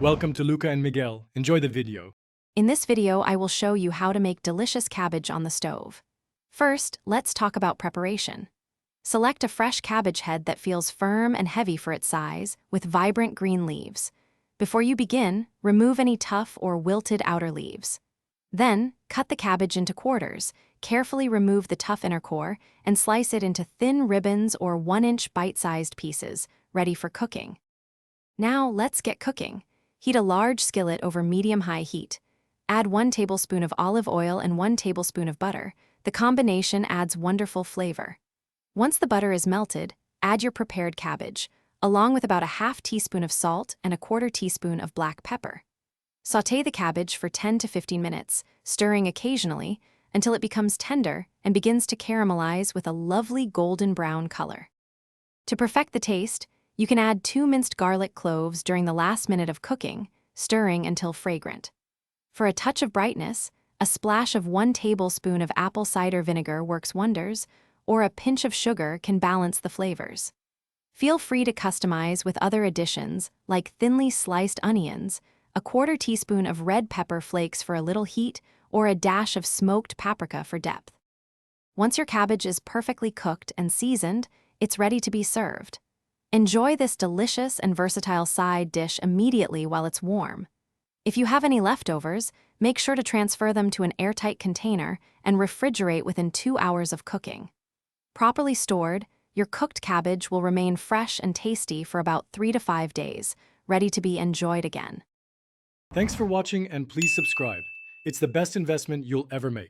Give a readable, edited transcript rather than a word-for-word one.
Welcome to Luca and Miguel. Enjoy the video. In this video, I will show you how to make delicious cabbage on the stove. First, let's talk about preparation. Select a fresh cabbage head that feels firm and heavy for its size, with vibrant green leaves. Before you begin, remove any tough or wilted outer leaves. Then, cut the cabbage into quarters, carefully remove the tough inner core, and slice it into thin ribbons or 1-inch bite-sized pieces, ready for cooking. Now, let's get cooking. Heat a large skillet over medium-high heat. Add 1 tablespoon of olive oil and 1 tablespoon of butter. The combination adds wonderful flavor. Once the butter is melted, add your prepared cabbage, along with about a half teaspoon of salt and a 1/4 teaspoon of black pepper. Sauté the cabbage for 10 to 15 minutes, stirring occasionally until it becomes tender and begins to caramelize with a lovely golden brown color. To perfect the taste, you can add 2 minced garlic cloves during the last minute of cooking, stirring until fragrant. For a touch of brightness, a splash of 1 tablespoon of apple cider vinegar works wonders, or a pinch of sugar can balance the flavors. Feel free to customize with other additions like thinly sliced onions, a 1/4 teaspoon of red pepper flakes for a little heat, or a dash of smoked paprika for depth. Once your cabbage is perfectly cooked and seasoned, it's ready to be served. Enjoy this delicious and versatile side dish immediately while it's warm. If you have any leftovers, make sure to transfer them to an airtight container and refrigerate within 2 hours of cooking. Properly stored, your cooked cabbage will remain fresh and tasty for about 3 to 5 days, ready to be enjoyed again. Thanks for watching and please subscribe. It's the best investment you'll ever make.